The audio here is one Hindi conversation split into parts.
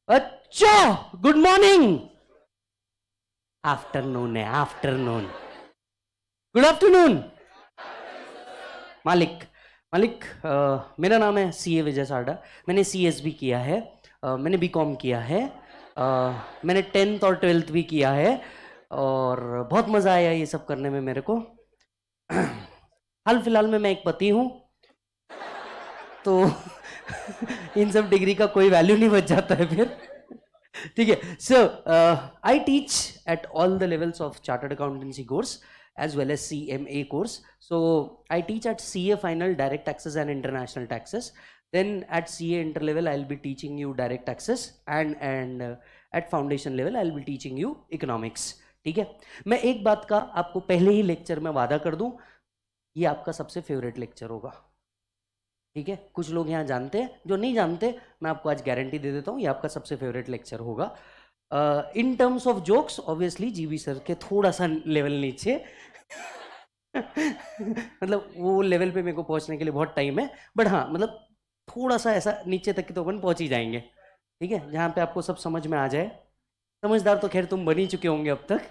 अच्छा, गुड मॉर्निंग। आफ्टरनून है, आफ्टरनून। गुड आफ्टरनून मालिक। मालिक, मेरा नाम है सीए विजय सारडा। मैंने सीएसबी किया है, मैंने बीकॉम किया है, मैंने 10th और 12th भी किया है और बहुत मज़ा आया ये सब करने में मेरे को। हाल फिलहाल में मैं एक पति हूँ, तो इन सब डिग्री का कोई वैल्यू नहीं बच जाता है फिर। ठीक है। So I teach at all the levels of chartered accountancy course as well as CMA course. So I teach at CA final direct taxes and international taxes. Then at CA interlevel I'll be teaching you direct taxes and at foundation level I'll be teaching you economics. ठीक है। मैं एक बात का आपको पहले ही लेक्चर में वादा कर दूं, ये आपका सबसे फेवरेट लेक्चर होगा। ठीक है। कुछ लोग यहाँ जानते हैं, जो नहीं जानते मैं आपको आज गारंटी दे देता हूँ ये आपका सबसे फेवरेट लेक्चर होगा। In terms of jokes obviously जीवी सर के थोड़ा सा लेवल नीचे मतलब वो लेवल पे मेरे को पहुंचने के लिए बहुत टाइम है, बट हाँ मतलब थोड़ा सा ऐसा नीचे तक तो अपन पहुंच ही जाएंगे। ठीक है, जहाँ पे आपको सब समझ में आ जाए। समझदार तो खैर तुम बन ही चुके होंगे अब तक।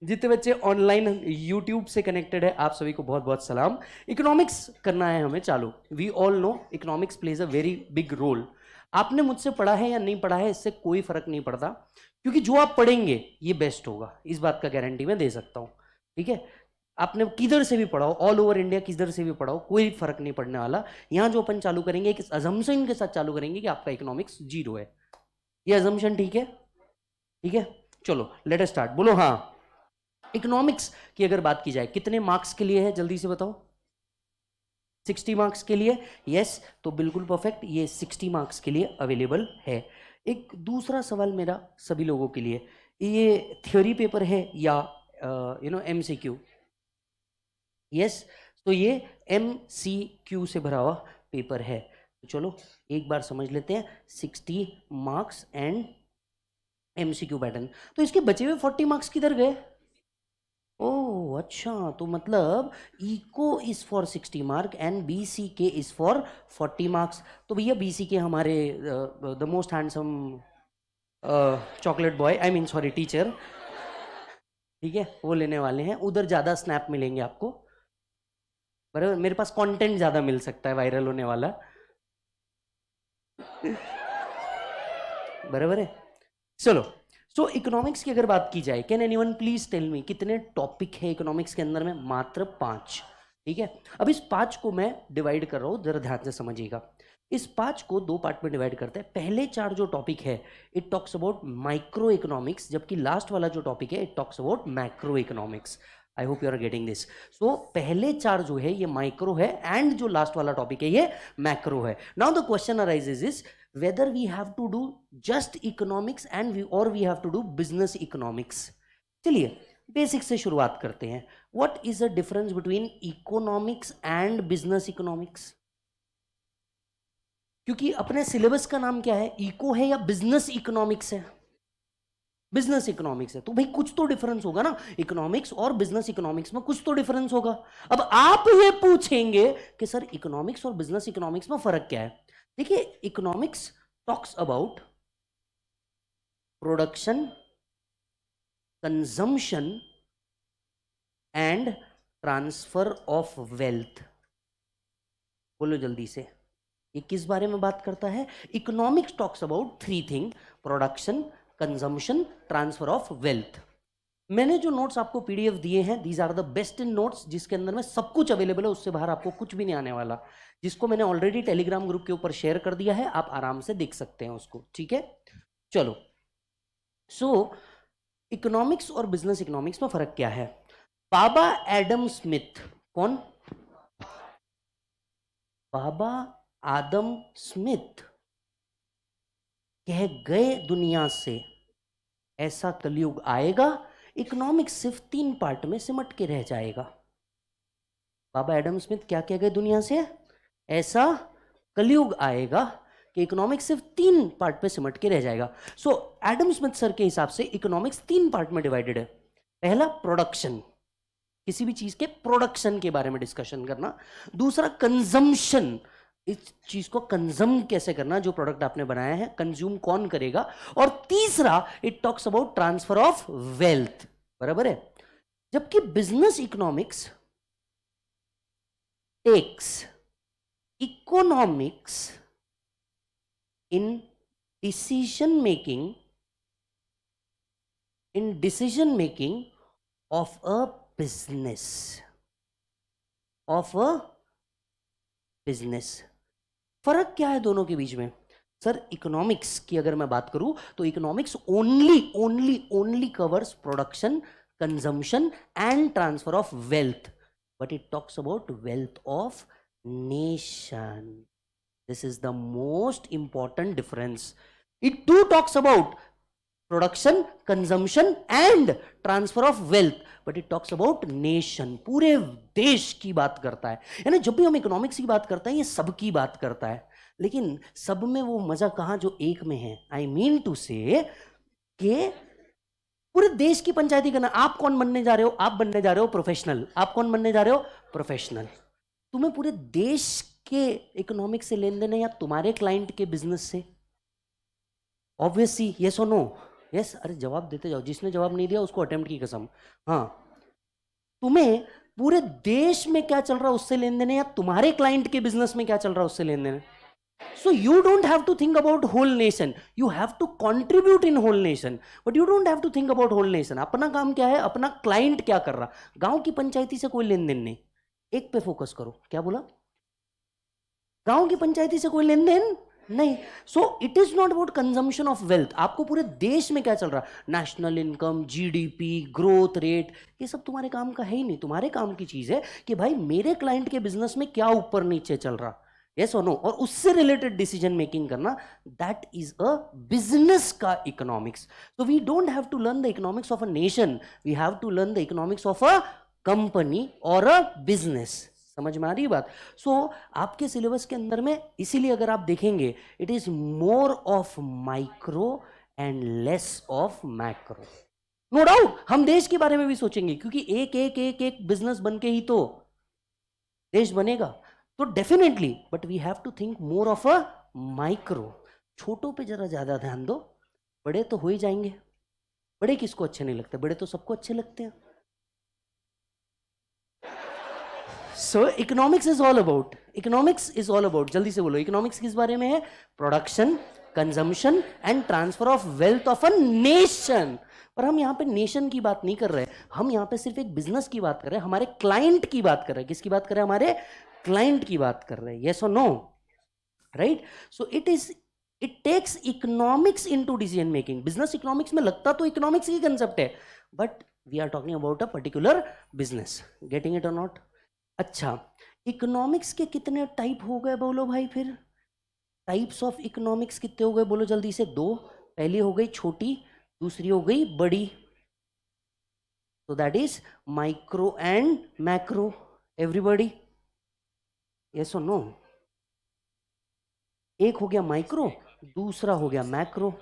जितने बच्चे ऑनलाइन यूट्यूब से कनेक्टेड है आप सभी को बहुत बहुत सलाम। इकोनॉमिक्स करना है हमें चालू। We all know economics plays a very big role. आपने मुझसे पढ़ा है या नहीं पढ़ा है इससे कोई फर्क नहीं पड़ता, क्योंकि जो आप पढ़ेंगे ये बेस्ट होगा, इस बात का गारंटी मैं दे सकता हूँ। ठीक है, आपने किधर से भी पढ़ाओ, ऑल ओवर इंडिया किधर से भी पढ़ाओ, कोई फर्क नहीं पड़ने वाला। यहाँ जो अपन चालू करेंगे एक अजम्पशन के साथ चालू करेंगे कि आपका इकोनॉमिक्स 0 है। ये अजम्पशन ठीक है? ठीक है, चलो लेट अस स्टार्ट। बोलो हाँ। इकोनॉमिक्स की अगर बात की जाए कितने मार्क्स के लिए है जल्दी से बताओ। 60 मार्क्स के लिए? यस, तो बिल्कुल परफेक्ट, ये 60 मार्क्स के लिए अवेलेबल है। एक दूसरा सवाल मेरा सभी लोगों के लिए, ये थ्योरी पेपर है या MCQ? यस, तो ये MCQ से भरा हुआ पेपर है। तो चलो एक बार समझ लेते हैं 60 मार्क्स एंड MCQ पैटर्न। तो इसके बचे हुए 40 मार्क्स किधर गए? ओह अच्छा, तो मतलब eco is for 60 mark and BCK is for 40 marks. तो भैया BCK हमारे the most handsome chocolate boy, I mean sorry teacher, ठीक है, वो लेने वाले हैं। उधर ज़्यादा स्नैप मिलेंगे आपको, बराबर। मेरे पास कंटेंट ज़्यादा मिल सकता है वायरल होने वाला, बराबर है। चलो, सो इकोनॉमिक्स की अगर बात की जाए, can anyone please tell me कितने टॉपिक है इकोनॉमिक्स के अंदर में? मात्र 5। ठीक है, अब इस 5 को मैं डिवाइड कर रहा हूं, जरा ध्यान से समझिएगा। इस 5 को 2 पार्ट में डिवाइड करते हैं। पहले 4 जो टॉपिक है it talks about microeconomics, जबकि लास्ट वाला जो टॉपिक है it talks about macroeconomics. I hope you are getting this. So पहले 4 जो है ये माइक्रो है एंड जो लास्ट वाला टॉपिक है ये मैक्रो है। Now the question arises is whether we have to do just economics and we have to do business economics। चलिए बेसिक से शुरुआत करते हैं। what is the difference between economics and business economics? क्योंकि अपने सिलेबस का नाम क्या है, इको है या बिजनेस इकोनॉमिक्स है? बिजनेस इकोनॉमिक्स है, तो भाई कुछ तो डिफरेंस होगा ना। इकोनॉमिक्स और बिजनेस इकोनॉमिक्स में कुछ तो डिफरेंस होगा। अब आप ये पूछेंगे कि सर इकोनॉमिक्स और बिजनेस इकोनॉमिक्स में फर्क क्या है? देखिए, economics talks about production, consumption and transfer of wealth. बोलो जल्दी से, ये किस बारे में बात करता है? Economics talks about 3 thing: production, consumption, transfer of wealth. मैंने जो नोट्स आपको PDF दिए हैं, these are the best in notes, जिसके अंदर में सब कुछ अवेलेबल है, उससे बाहर आपको कुछ भी नहीं आने वाला, जिसको मैंने ऑलरेडी टेलीग्राम ग्रुप के ऊपर शेयर कर दिया है, आप आराम से देख सकते हैं उसको। ठीक है, चलो। सो इकोनॉमिक्स और बिजनेस इकोनॉमिक्स में फर्क क्या है? बाबा एडम स्मिथ, कौन? बाबा आदम स्मिथ कह गए दुनिया से ऐसा कलयुग आएगा, इकोनॉमिक्स सिर्फ 3 पार्ट में सिमट के रह जाएगा। बाबा एडम स्मिथ क्या कह गए दुनिया से? ऐसा कलयुग आएगा कि इकोनॉमिक्स सिर्फ 3 पार्ट पे सिमट के रह जाएगा। सो एडम स्मिथ सर के हिसाब से इकोनॉमिक्स 3 पार्ट में डिवाइडेड है। पहला प्रोडक्शन, किसी भी चीज के प्रोडक्शन के बारे में डिस्कशन करना। दूसरा कंजम्पशन, इस चीज को कंज्यूम कैसे करना, जो प्रोडक्ट आपने बनाया है कंज्यूम कौन करेगा। और तीसरा it talks about transfer of wealth, बराबर है। जबकि business economics takes economics in decision making of a business, फर्क क्या है दोनों के बीच में? सर इकोनॉमिक्स की अगर मैं बात करूं तो economics only covers production, consumption and transfer of wealth, but it talks about wealth of nation. This is the most important difference. It too talks about production, consumption and transfer of wealth, but it talks about nation, पूरे देश की बात करता है। यानी जब भी हम इकोनॉमिक्स की बात करते हैं ये सबकी बात करता है, लेकिन सब में वो मजा कहां जो एक में है। आई मीन टू से कि पूरे देश की पंचायती करना। आप कौन बनने जा रहे हो? आप बनने जा रहे हो प्रोफेशनल। आप कौन बनने जा रहे हो? प्रोफेशनल। तुम्हें पूरे देश के इकोनॉमिक्स से लेन देन है या तुम्हारे क्लाइंट के बिजनेस से? ऑब्वियसली यस और नो? यस। अरे जवाब देते जाओ, जिसने जवाब नहीं दिया उसको अटेम्प्ट की कसम। हाँ, तुम्हें पूरे देश में क्या चल रहा है उससे लेन देन है या तुम्हारे क्लाइंट के बिजनेस में क्या चल रहा है उससे लेन देन है? So you don't have to think about whole nation. You have to contribute in whole nation, but you don't have to think about whole nation. अपना काम क्या है, अपना क्लाइंट क्या कर रहा। गांव की पंचायती से कोई लेन देन नहीं, एक पे फोकस करो। क्या बोला? गांव की पंचायती से कोई लेन देन नहीं। सो it is not about consumption of wealth. आपको पूरे देश में क्या चल रहा, national income, GDP, growth rate, ये सब तुम्हारे काम का है ही नहीं। तुम्हारे काम की चीज है कि भाई मेरे क्लाइंट के बिजनेस में क्या ऊपर नीचे चल रहा, यस और नो, और उससे रिलेटेड डिसीजन मेकिंग करना। दैट इज अ बिजनेस का economics. So we don't have to learn the economics of a nation, we have to learn the economics of a company और अ बिजनेस। समझ में आ रही बात? सो आपके सिलेबस के अंदर में इसीलिए अगर आप देखेंगे it is more of micro and less of macro. No doubt हम देश के बारे में भी सोचेंगे, क्योंकि एक एक एक एक बिजनेस बन के ही तो देश बनेगा। तो definitely, but we have to think more of a micro. छोटों पे जरा ज्यादा ध्यान दो, बड़े तो हो ही जाएंगे। बड़े किसको अच्छे नहीं लगते? बड़े तो सबको अच्छे लगते हैं। सो इकोनॉमिक्स इज ऑल अबाउट जल्दी से बोलो, इकोनॉमिक्स किस बारे में है? Production, consumption and transfer of wealth of a nation. पर हम यहाँ पे नेशन की बात नहीं कर रहे, हम यहाँ पे सिर्फ एक बिजनेस की बात कर रहे हैं, हमारे क्लाइंट की बात कर रहे हैं। किसकी बात कर रहे हैं? हमारे क्लाइंट की बात कर रहे हैं। यस और no? Right. So it takes economics into decision making. Business economics में लगता तो इकोनॉमिक्स की कंसेप्ट है, but we are talking about a particular business. Getting it और नॉट? अच्छा, इकोनॉमिक्स के कितने टाइप हो गए बोलो भाई? फिर टाइप्स ऑफ इकोनॉमिक्स कितने हो गए बोलो जल्दी से? दो। पहली हो गई छोटी, दूसरी हो गई बड़ी। तो that is micro and macro. Everybody yes और नो? एक हो गया माइक्रो, दूसरा हो गया मैक्रो।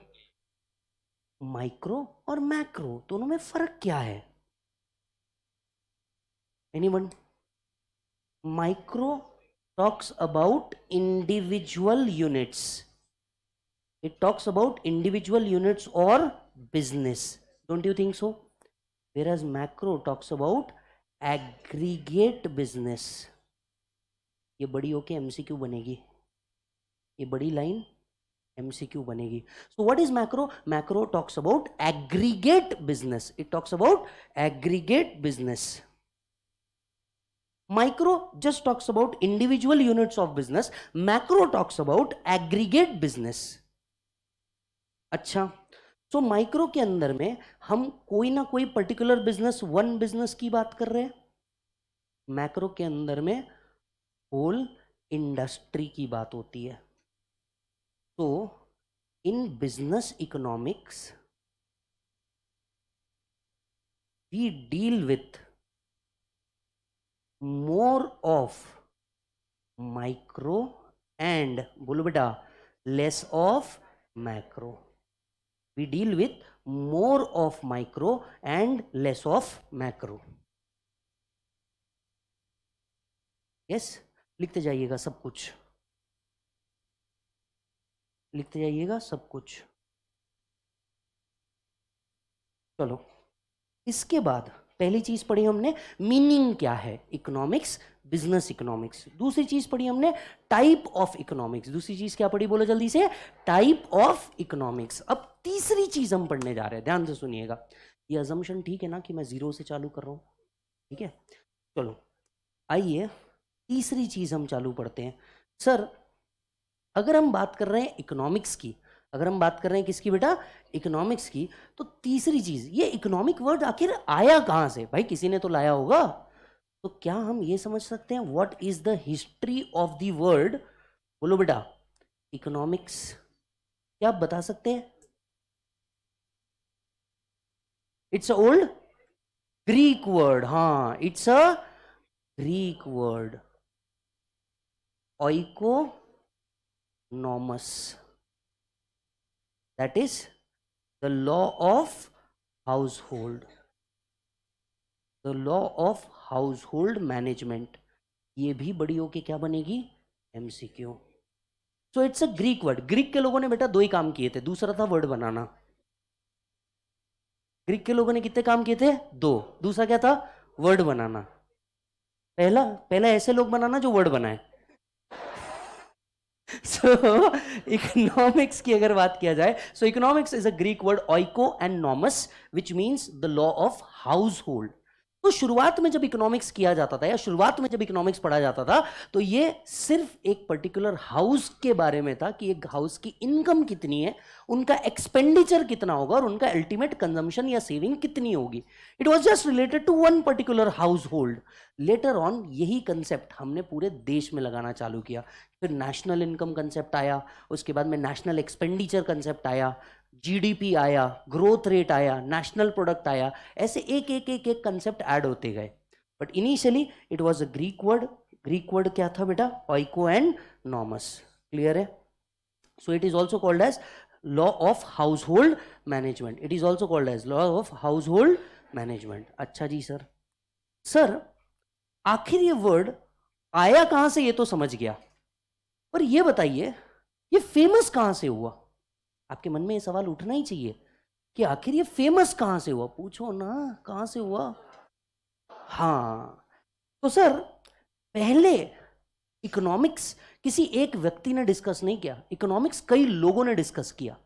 माइक्रो और मैक्रो दोनों में फर्क क्या है? Anyone? Micro talks about individual units. It talks about individual units or business. Don't you think so? Whereas macro talks about aggregate business. ये बड़ी होके MCQ बनेगी, ये बड़ी लाइन MCQ बनेगी. So what is macro? Macro talks about aggregate business. It talks about aggregate business. Micro just talks about individual units of business. Macro talks about aggregate business. अच्छा, तो माइक्रो के अंदर में हम कोई ना कोई पर्टिकुलर बिजनेस, वन बिजनेस की बात कर रहे हैं। मैक्रो के अंदर में होल इंडस्ट्री की बात होती है। तो in business economics we deal with more of micro and बोलो बेटा less of macro. We deal with more of micro and less of macro. Yes, लिखते जाइएगा सब कुछ। लिखते जाइएगा सब कुछ। चलो, इसके बाद पहली चीज पढ़ी हमने मीनिंग क्या है इकोनॉमिक्स, बिजनेस इकोनॉमिक्स। दूसरी चीज पढ़ी हमने टाइप ऑफ इकोनॉमिक्स। दूसरी चीज क्या पढ़ी, बोलो जल्दी से, टाइप ऑफ इकोनॉमिक्स। अब तीसरी चीज हम पढ़ने जा रहे हैं, ध्यान से सुनिएगा। ये अजम्पशन ठीक है ना कि मैं जीरो से चालू कर रहा हूं, ठीक है। चलो आइए तीसरी चीज हम चालू पढ़ते हैं। सर अगर हम बात कर रहे हैं इकोनॉमिक्स की, अगर हम बात कर रहे हैं किसकी बेटा, इकोनॉमिक्स की, तो तीसरी चीज ये इकोनॉमिक वर्ड आखिर आया कहां से, भाई किसी ने तो लाया होगा। तो क्या हम ये समझ सकते हैं what is the history of the word, बोलो बेटा इकोनॉमिक्स, क्या आप बता सकते हैं? It's a old Greek word, हाँ it's a Greek word, oikonomos, that is the law of household, the law of household management। ये भी बड़ी होके क्या बनेगी, MCQ. So it's a Greek word. Greek के लोगों ने बेटा दो ही काम किए थे, दूसरा था वर्ड बनाना। ग्रीक के लोगों ने कितने काम किए थे, दो। दूसरा क्या था, वर्ड बनाना। पहला पहला ऐसे लोग बनाना जो वर्ड बनाए। सो इकोनॉमिक्स की अगर बात किया जाए, so economics is a Greek word oiko and nomos which means the law of household. तो शुरुआत में जब इकोनॉमिक्स किया जाता था या शुरुआत में जब इकोनॉमिक्स पढ़ा जाता था, तो ये सिर्फ एक पर्टिकुलर हाउस के बारे में था कि एक हाउस की इनकम कितनी है, उनका एक्सपेंडिचर कितना होगा और उनका अल्टीमेट कंजम्पशन या सेविंग कितनी होगी। It was just related to one particular household. Later on यही कंसेप्ट हमने पूरे देश में लगाना चालू किया। फिर नेशनल इनकम कंसेप्ट आया, उसके बाद में नेशनल एक्सपेंडिचर कंसेप्ट आया, जीडीपी आया, ग्रोथ रेट आया, नेशनल प्रोडक्ट आया, ऐसे एक एक एक एक कंसेप्ट ऐड होते गए। But initially it was a Greek word. Greek word क्या था बेटा, ओइको एंड नॉमस। क्लियर है? So it is also called as law of household management. It is also called as law of household management. अच्छा जी सर, सर आखिर ये वर्ड आया कहां से ये तो समझ गया, पर ये बताइए ये फेमस कहां से हुआ? आपके मन में ये सवाल उठना ही चाहिए कि आखिर ये फेमस कहां से हुआ, पूछो ना कहां से हुआ। हाँ, तो सर पहले इकोनॉमिक्स किसी एक व्यक्ति ने डिस्कस नहीं किया, इकोनॉमिक्स कई लोगों ने डिस्कस किया,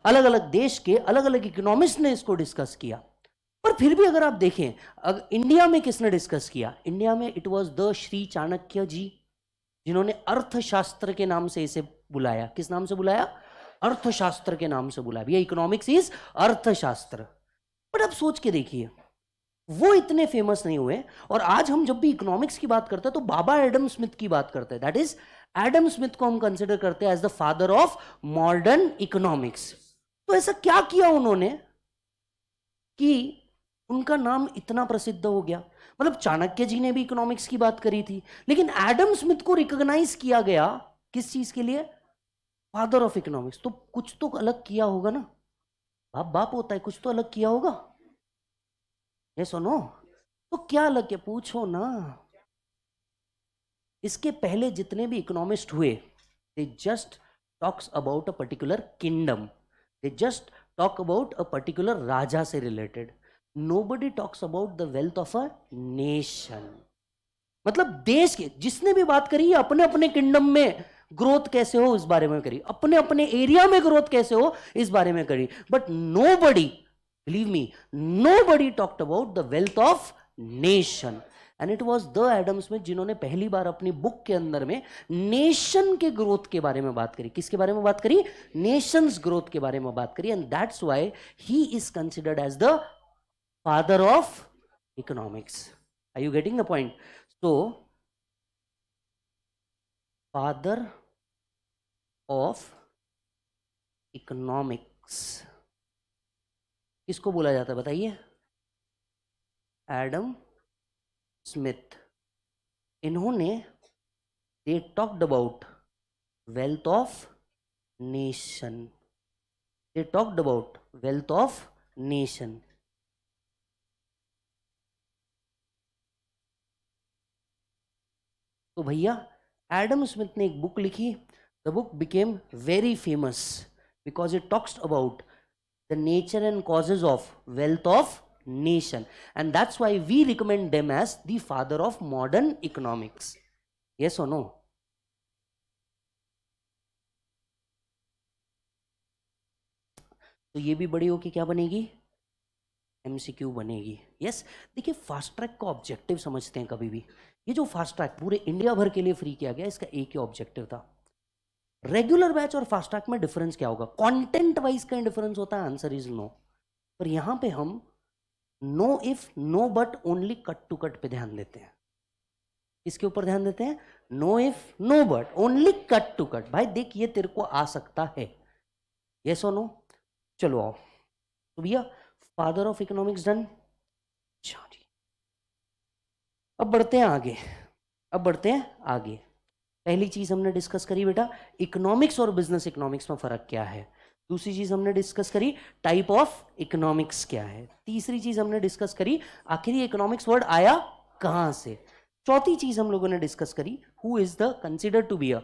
अलग अलग देश के अलग अलग इकोनॉमिस्ट ने इसको डिस्कस किया। पर फिर भी अगर आप देखें, अगर इंडिया में किसने डिस्कस किया, इंडिया में it was the Shri Chanakya ji, जिन्होंने अर्थशास्त्र के नाम से इसे बुलाया। किस नाम से बुलाया, अर्थशास्त्र के नाम से बुलाया। भैया इकोनॉमिक्स इज अर्थशास्त्र। बट अब सोच के देखिए, वो इतने फेमस नहीं हुए, और आज हम जब भी इकोनॉमिक्स की बात करते हैं तो बाबा एडम स्मिथ की बात करते हैं। दैट इज एडम स्मिथ को हम कंसिडर करते हैं as the father of modern economics. तो ऐसा क्या किया उन्होंने कि उनका नाम इतना प्रसिद्ध हो गया? मतलब चाणक्य जी ने भी इकोनॉमिक्स की बात करी थी, लेकिन एडम स्मिथ को रिकॉग्नाइज किया गया किस चीज के लिए, फादर ऑफ इकोनॉमिक्स। तो कुछ तो अलग किया होगा ना, बाप बाप होता है, कुछ तो अलग किया होगा। ये सुनो, तो क्या अलग किया, पूछो ना। इसके पहले जितने भी इकोनॉमिस्ट हुए, they just talks about a particular kingdom, they just talk about a particular राजा से related. Nobody talks about the wealth of a nation. मतलब देश के जिसने भी बात करी अपने अपने किंगडम में ग्रोथ कैसे हो इस बारे में करी, अपने अपने एरिया में ग्रोथ कैसे हो इस बारे में करी। But nobody, believe me, nobody talked about the wealth of nation. And it was the Adam Smith जिन्होंने पहली बार अपनी बुक के अंदर में नेशन के ग्रोथ के बारे में बात करी। किसके बारे में बात करी, नेशंस ग्रोथ के बारे में बात करी। And that's why he is considered as the father of economics. Are you getting the point? So, father of economics किसको बोला जाता है बताइए? Adam Smith. इन्होंने they talked about wealth of nation, they talked about wealth of nation. तो भैया एडम स्मिथ ने एक बुक लिखी The book became very famous because it talks about the nature and causes of wealth of nation, and that's why we recommend them as the father of modern economics. Yes or no? तो ये भी बड़ी होके क्या बनेगी? एमसीक्यू बनेगी. यस. देखिए, फास्ट ट्रैक का ऑब्जेक्टिव समझते हैं कभी भी. ये जो फास्ट ट्रैक पूरे इंडिया भर के लिए फ्री किया गया, इसका एक ही ऑब्जेक्टिव था. रेगुलर बैच और फास्ट ट्रैक में डिफरेंस क्या होगा? कंटेंट वाइज का डिफरेंस होता है. Answer is no. पर यहां पे हम no if, no but, only cut to cut पे ध्यान देते हैं. इसके ऊपर ध्यान देते हैं. No if, no but, only cut to cut. भाई देख, ये तेरे को आ सकता है. यस और नो? चलो आओ. तो भैया, फादर ऑफ इकोनॉमिक्स डन. अब बढ़ते हैं आगे. पहली चीज हमने डिस्कस करी बेटा, इकोनॉमिक्स और बिजनेस इकोनॉमिक्स में फर्क क्या है. दूसरी चीज हमने डिस्कस करी, टाइप ऑफ इकोनॉमिक्स क्या है. तीसरी चीज हमने डिस्कस करी, आखिर ये इकोनॉमिक्स वर्ड आया कहां से. चौथी चीज हम लोगों ने डिस्कस करी, who is the consider to be a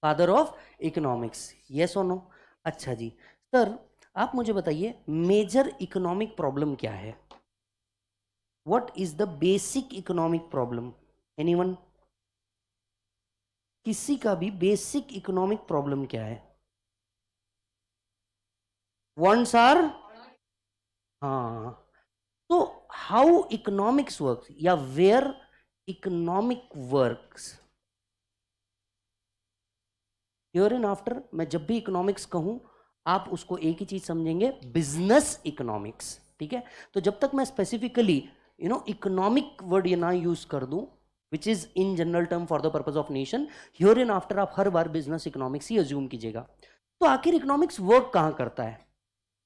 father of economics. Yes और नो? अच्छा जी सर, आप मुझे बताइए मेजर इकोनॉमिक प्रॉब्लम क्या है? What is the basic economic problem? Anyone? किसी का भी बेसिक इकोनॉमिक प्रॉब्लम क्या है? वंस आर, हाँ. तो हाउ इकोनॉमिक्स वर्क्स या where economic works, here and after मैं जब भी इकोनॉमिक्स कहूं आप उसको एक ही चीज समझेंगे, बिजनेस इकोनॉमिक्स. ठीक है? तो जब तक मैं स्पेसिफिकली इकोनॉमिक वर्ड ये ना यूज कर दूं which is in general term for the purpose of nation, here and after आप हर बार बिजनेस इकोनॉमिक्स ही अज्यूम कीजिएगा. तो आखिर इकोनॉमिक्स वर्क कहां करता है?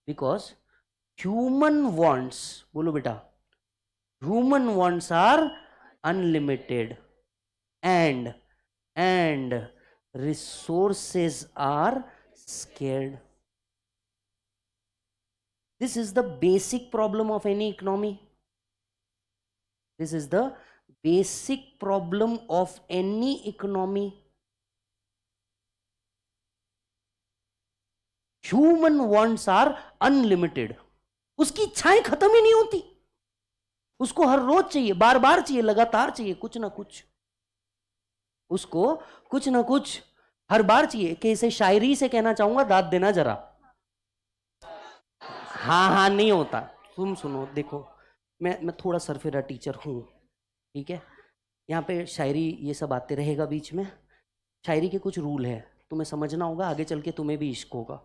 बिकॉज ह्यूमन वांट्स, बोलो बेटा, human wants are unlimited and resources are scarce. This is the basic problem of any economy. This is the basic problem of any economy. Human wants are unlimited. उसकी इच्छाएं खत्म ही नहीं होती. उसको हर रोज चाहिए, बार बार चाहिए, लगातार चाहिए, कुछ ना कुछ. उसको कुछ ना कुछ हर बार चाहिए. कि इसे शायरी से कहना चाहूंगा, दाद देना जरा. हाँ नहीं होता. तुम सुनो, देखो, मैं थोड़ा सरफेरा टीचर हूं. ठीक है? यहाँ पे शायरी ये सब आते रहेगा बीच में. शायरी के कुछ रूल है, तुम्हें समझना होगा, आगे चल के तुम्हें भी इश्क होगा.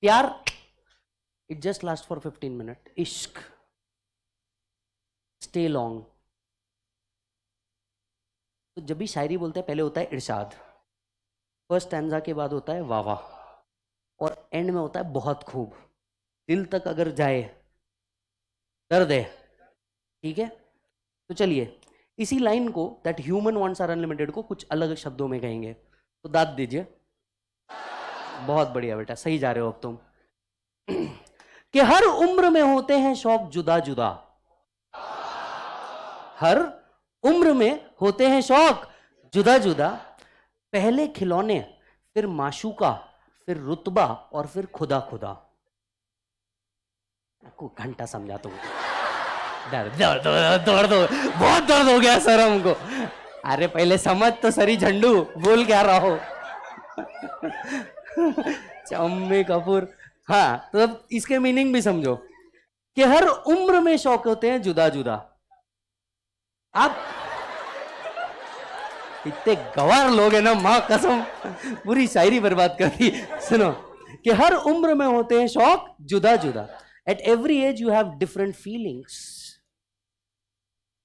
प्यार it just last for 15 minute. इश्क स्टे लॉन्ग. तो जब भी शायरी बोलते हैं पहले होता है इरशाद, फर्स्ट स्टैंजा के बाद होता है वाह वाह, और एंड में होता है बहुत खूब. दिल तक अगर जाए दर्द है. ठीक है? तो चलिए इसी लाइन को, that human wants are unlimited, को कुछ अलग शब्दों में कहेंगे. तो दाद दीजिए. बहुत बढ़िया बेटा, सही जा रहे हो अब तुम. कि हर उम्र में होते हैं शौक जुदा जुदा. हर उम्र में होते हैं शौक जुदा जुदा. पहले खिलौने, फिर माशूका, फिर रुतबा, और फिर खुदा खुदा. आपको घंटा समझा तुमको. दर्द बहुत दर्द हो गया सर हमको. अरे पहले समझ तो सरी झंडू, बोल क्या रहा हो. चम्मी कपूर. हाँ, तो अब इसके मीनिंग भी समझो कि हर उम्र में शौक होते हैं जुदा जुदा. आप इतने गवार लोग हैं ना, मां कसम, पूरी शायरी बर्बाद कर दी. सुनो कि हर उम्र में होते हैं शौक जुदा जुदा. At every age you have different feelings.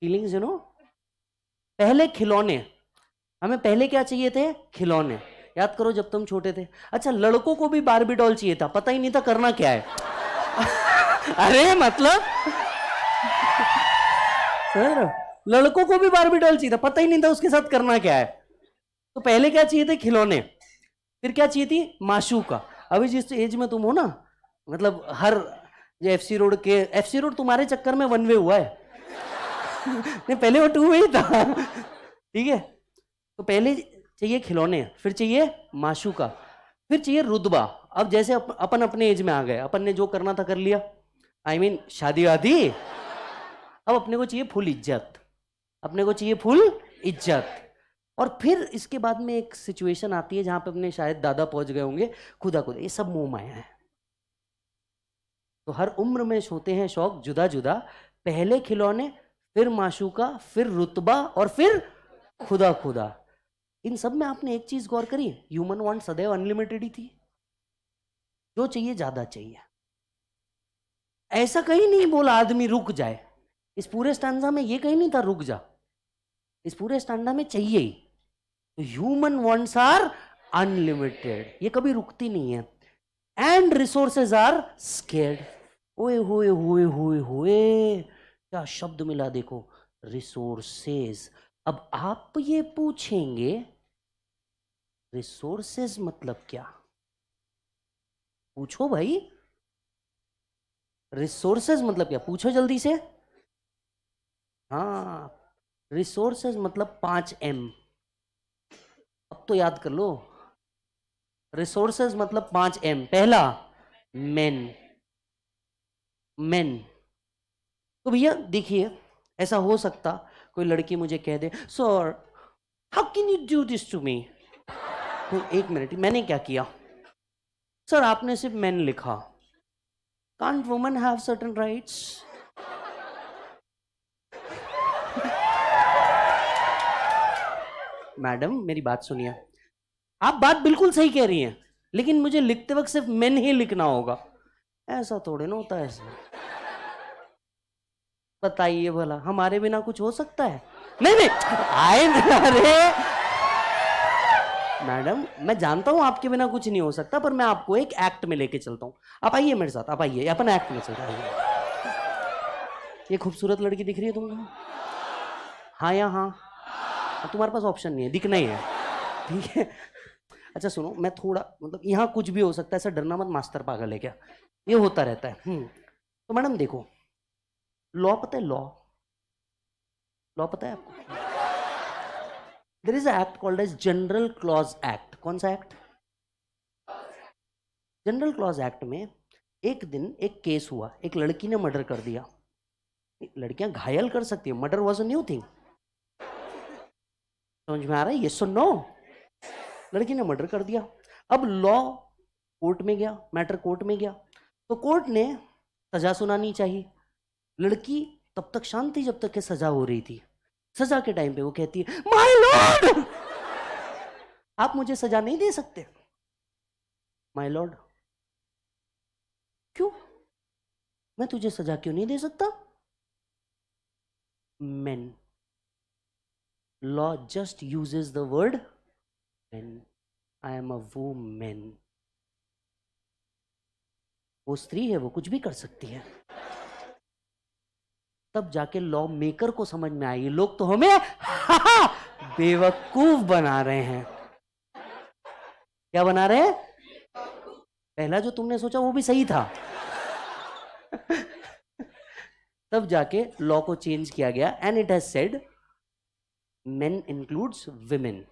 You know. पहले खिलौने, हमें पहले क्या चाहिए थे? खिलौने. याद करो जब तुम छोटे थे. अच्छा, लड़कों को भी बारबी डॉल चाहिए था, पता ही नहीं था करना क्या है. अरे मतलब सर, लड़कों को भी बारबी डॉल चाहिए था, पता ही नहीं था उसके साथ करना क्या है. तो पहले क्या चाहिए थे? खिलौने. फिर क्या चाहिए थी? माशूका. अभी जिस एज में तुम हो ना, मतलब हर एफसी रोड तुम्हारे चक्कर में 1 वे हुआ है. नहीं, पहले वो 2 वे ही था. ठीक है? तो पहले चाहिए खिलौने, फिर चाहिए माशूका, फिर चाहिए रुतबा। अब जैसे अपन अपने एज में आ गए, अपन ने जो करना था कर लिया, आई मीन शादी वादी। अब अपने को चाहिए फुल इज्जत, अपने को चाहिए फुल इज्जत। और फिर इसके बाद में एक सिचुएशन आती है जहां पे अपने शायद दादा पहुंच गए होंगे, खुदा खुदा, ये सब मोह माया है। तो हर उम्र में होते हैं शौक जुदा जुदा, पहले खिलौने, फिर माशूका, फिर रुतबा, और फिर खुदा खुदा। इन सब में आपने एक चीज गौर करी, ह्यूमन वांट सदैव अनलिमिटेड ही थी, जो चाहिए ज्यादा चाहिए। ऐसा कहीं नहीं बोला आदमी रुक जाए, इस पूरे स्टैंजा में ये कहीं नहीं था रुक जा, इस पूरे स्टैंडा में चाहिए ही। तो ह्यूमन वांट्स आर अनलिमिटेड, ये कभी रुकती नहीं है। And resources are scared. ओए होए होए होए होए, क्या शब्द मिला देखो, रिसोर्सेज। अब आप ये पूछेंगे रिसोर्सेज मतलब क्या, पूछो भाई, रिसोर्सेज मतलब क्या, पूछो जल्दी से। हाँ, रिसोर्सेज मतलब 5M। अब तो याद कर लो, रिसोर्सेज मतलब 5M। पहला मेन, मेन। तो भैया देखिए, ऐसा हो सकता कोई लड़की मुझे कह दे, sir how can you do this to me. तो एक मिनट, मैंने क्या किया सर, आपने सिर्फ मेन लिखा, can't woman have certain rights. Madam मेरी बात सुनिए, आप बात बिल्कुल सही कह रही हैं, लेकिन मुझे लिखते वक्त सिर्फ मेन ही लिखना होगा, ऐसा थोड़े ना होता है। ऐसा बताइए भला, हमारे बिना कुछ हो सकता है? नहीं नहीं, आए अरे मैडम, मैं जानता हूं आपके बिना कुछ नहीं हो सकता, पर मैं आपको एक एक्ट में लेके चलता हूं। आप आइए मेरे साथ, आप आइए, अपन एक्ट में चलते हैं। ये खूबसूरत लड़की दिख रही है तुमको? हाँ या हाँ? तुम्हारे पास ऑप्शन नहीं है, दिखना ही है, ठीक है? अच्छा सुनो, मैं थोड़ा मतलब यहाँ कुछ भी हो सकता है, ऐसा डरना मत, मास्टर पागल है क्या, ये होता रहता है। तो मैडम देखो, लॉ पता है, लॉ, लॉ पता है आपको? There is a act called as general clause act. कौन सा एक्ट? जनरल क्लॉज एक्ट में एक दिन एक केस हुआ, एक लड़की ने मर्डर कर दिया। लड़कियां घायल कर सकती है, murder was a new thing. समझ में आ रहा है? यस और नो? लड़की ने मर्डर कर दिया। अब लॉ कोर्ट में गया, मैटर कोर्ट में गया, तो कोर्ट ने सजा सुनानी चाहिए। लड़की तब तक शांत थी जब तक कि सजा हो रही थी। सजा के टाइम पे वो कहती है, माय लॉर्ड आप मुझे सजा नहीं दे सकते। माय लॉर्ड क्यों, मैं तुझे सजा क्यों नहीं दे सकता? men, law just uses the word men. I am a woman. वो स्त्री है, वो कुछ भी कर सकती है। तब जाके लॉ मेकर को समझ में आई, लोग तो हमें बेवकूफ बना रहे हैं। क्या बना रहे हैं? पहला जो तुमने सोचा वो भी सही था। तब जाके लॉ को चेंज किया गया, and it has said main includes women.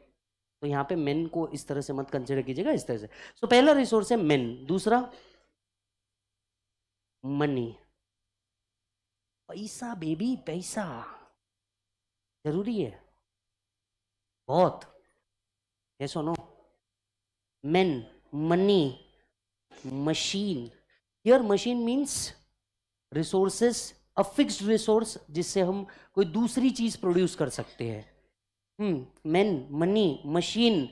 तो यहां पे मेन को इस तरह से मत कंसिडर कीजिएगा, इस तरह से। सो पहला रिसोर्स है मेन। दूसरा मनी, पैसा बेबी, पैसा जरूरी है बहुत। ये सुनो, main, money, machine. Here machine means resources, a fixed resource जिससे हम कोई दूसरी चीज प्रोड्यूस कर सकते हैं। Main, money, machine,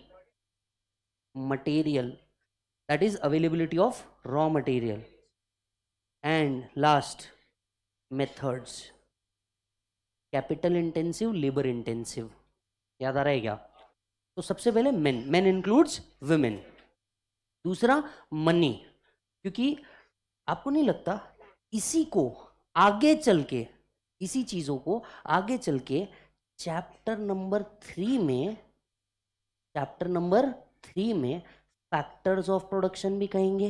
material, that is availability of raw material, and last methods, capital intensive, labor intensive। याद आ रहा है क्या? तो सबसे पहले men, men includes women। दूसरा मनी, क्योंकि आपको नहीं लगता इसी को आगे चल के, इसी चीजों को आगे चल के चैप्टर नंबर 3 में, चैप्टर नंबर 3 में फैक्टर्स ऑफ प्रोडक्शन भी कहेंगे।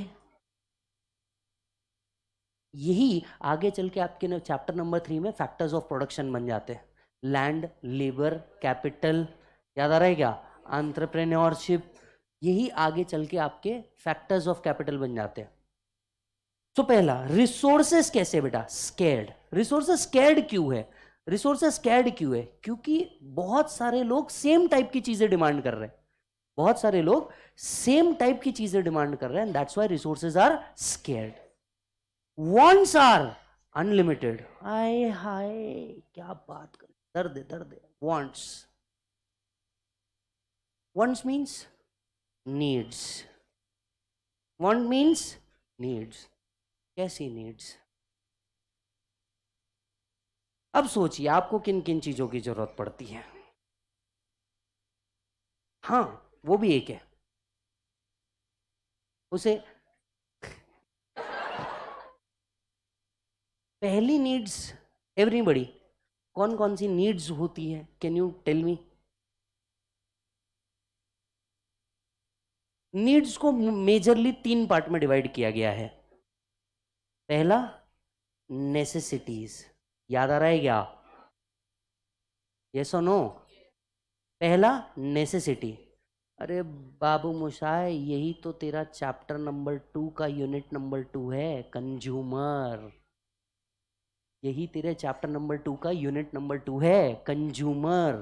यही आगे चल के आपके चैप्टर नंबर 3 में फैक्टर्स ऑफ प्रोडक्शन बन जाते हैं। लैंड, लेबर, कैपिटल, याद आ रहा है क्या? एंटरप्रेन्योरशिप, यही आगे चल के आपके फैक्टर्स ऑफ कैपिटल बन जाते हैं। तो पहला, रिसोर्सेस कैसे बेटा? स्कैर्ड। रिसोर्सेस स्कैर्ड क्यों है? रिसोर्सेस स्कैर्ड क्यों है? क्योंकि बहुत सारे लोग सेम टाइप की चीजें डिमांड कर रहे हैं, बहुत सारे लोग सेम टाइप की चीजें डिमांड कर रहे हैं, that's why resources are scarce. Wants are unlimited. हाय हाय, क्या बात कर, दर्द है, दर्द है। Wants, wants means needs, want means needs. कैसी नीड्स? अब सोचिए आपको किन किन चीजों की जरूरत पड़ती है। हाँ, वो भी एक है। उसे पहली नीड्स, एवरीबडी, कौन कौन सी नीड्स होती है? Can you tell me? Needs को मेजरली 3 पार्ट में डिवाइड किया गया है। पहला, नेसेसिटीज। याद आ रहा है क्या? यस और नो? पहला नेसेसिटी। अरे बाबू मुशाय, यही तो तेरा चैप्टर नंबर 2 का यूनिट नंबर 2 है, कंज्यूमर। यही तेरे चैप्टर नंबर 2 का यूनिट नंबर 2 है, कंज्यूमर।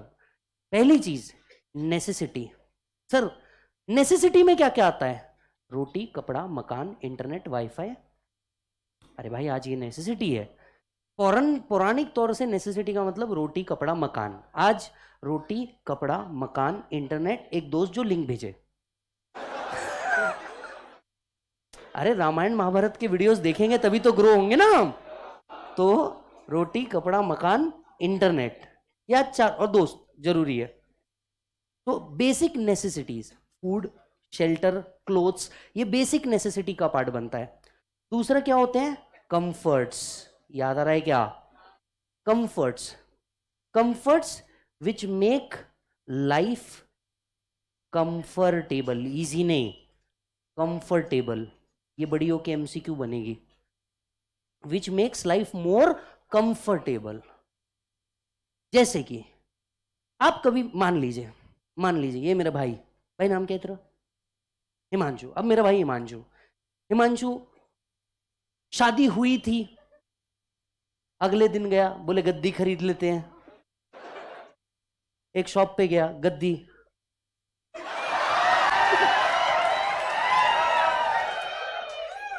पहली चीज नेसेसिटी। सर नेसेसिटी में क्या क्या आता है? रोटी, कपड़ा, मकान, इंटरनेट, वाईफाई। अरे भाई आज ये नेसेसिटी है। पौराणिक तौर से नेसेसिटी का मतलब रोटी, कपड़ा, मकान। आज रोटी, कपड़ा, मकान, इंटरनेट, एक दोस्त जो लिंक भेजे। अरे रामायण महाभारत के वीडियोस देखेंगे तभी तो ग्रो होंगे ना हम। तो रोटी, कपड़ा, मकान, इंटरनेट, या 4 और दोस्त जरूरी है। तो basic necessities, food, shelter, clothes, ये बेसिक नेसेसिटी का पार्ट बनता है। दूसरा क्या होते हैं? कंफर्ट्स। याद आ रहा है क्या? Comforts, comforts which make life comfortable, easy नहीं, कंफर्टेबल। ये बड़ी होके एमसीक्यू बनेगी। Which makes life more comfortable. जैसे कि आप कभी मान लीजिए ये मेरा भाई, भाई नाम क्या है तेरा? हिमांशु। अब मेरा भाई हिमांशु, हिमांशु शादी हुई थी, अगले दिन गया, बोले गद्दी खरीद लेते हैं। एक शॉप पे गया, गद्दी।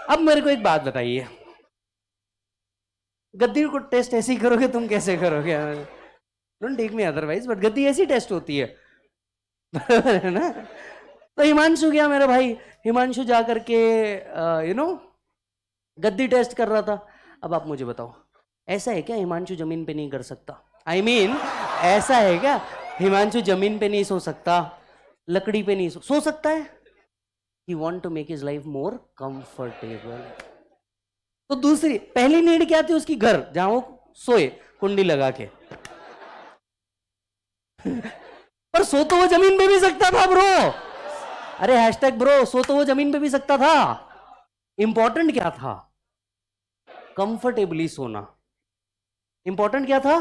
अब मेरे को एक बात बताइए, गद्दी को टेस्ट ऐसे ही करोगे तुम? कैसे करोगे? Don't take me otherwise, but गद्दी ऐसी टेस्ट होती है। है ना? तो हिमांशु गया मेरा भाई, हिमांशु जा करके गद्दी टेस्ट कर रहा था। अब आप मुझे बताओ, ऐसा है क्या हिमांशु जमीन पे नहीं कर सकता? I mean, ऐसा है क्या हिमांशु जमीन पे नहीं सो सकता, लकड़ी पे नहीं सो सकता है? He want to make his life more comfortable. तो दूसरी, पहली नीड क्या थी उसकी? घर, जहां वो सोए कुंडी लगा के। पर सो तो वो जमीन पे भी सकता था ब्रो। अरे हैशटैग ब्रो, सो तो वो जमीन पे भी सकता था। इंपॉर्टेंट क्या था? कंफर्टेबली सोना। इंपॉर्टेंट क्या था?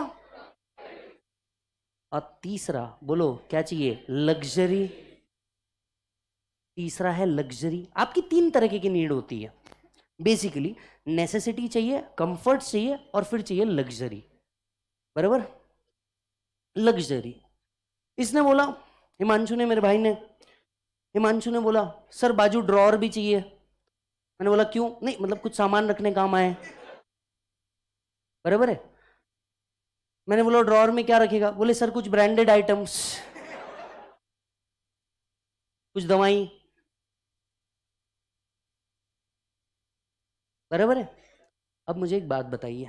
और तीसरा बोलो क्या चाहिए? लग्जरी। तीसरा है लग्जरी। आपकी 3 तरह की नीड होती है बेसिकली। नेसेसिटी चाहिए, कंफर्ट चाहिए, और फिर चाहिए लग्जरी। बराबर? लग्जरी। इसने बोला, हिमांशु ने, मेरे भाई ने, हिमांशु ने बोला सर बाजू ड्रॉअर भी चाहिए। मैंने बोला क्यों? नहीं मतलब कुछ सामान रखने काम आए। बराबर है? मैंने बोला ड्रॉअर में क्या रखेगा? बोले सर कुछ ब्रांडेड आइटम्स, कुछ दवाई। बराबर है? अब मुझे एक बात बताइए,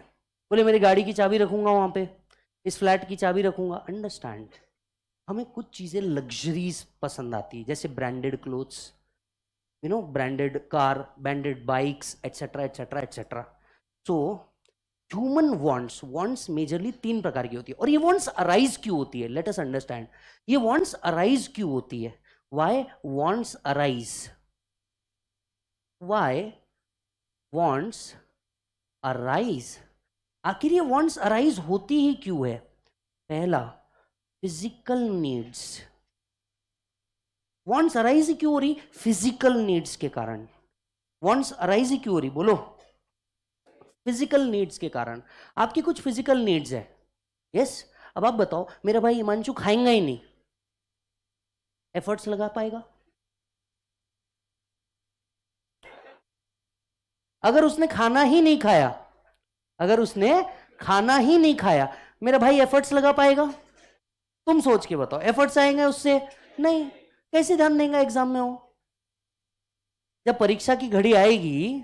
बोले मेरी गाड़ी की चाबी रखूंगा वहां पे, इस फ्लैट की चाबी रखूंगा। अंडरस्टैंड, हमें कुछ चीजें लग्जरीज पसंद आती है, जैसे branded clothes, branded car, branded bikes, etcetera etcetera etcetera. So human wants majorly 3 प्रकार की होती है। और ये वांट्स अराइज क्यों होती है? लेट अस अंडरस्टैंड, ये वांट्स अराइज क्यों होती है? Why wants arise? Why wants arise? आखिर ये वांट्स अराइज होती ही क्यों है? पहला, फिजिकल नीड्स। वांट्स अराइज क्यों हो रही? फिजिकल नीड्स के कारण। वांट्स अराइज क्यों हो रही? बोलो। फिजिकल नीड्स के कारण। आपकी कुछ फिजिकल नीड्स है, यस। अब आप बताओ, मेरा भाई हिमांशु खाएंगा ही नहीं, एफर्ट्स लगा पाएगा? अगर उसने खाना ही नहीं खाया, अगर उसने खाना ही नहीं खाया, मेरा भाई एफर्ट्स लगा पाएगा? तुम सोच के बताओ, एफर्ट्स आएंगे उससे? नहीं। कैसे ध्यान देगा एग्जाम में? हो जब परीक्षा की घड़ी आएगी,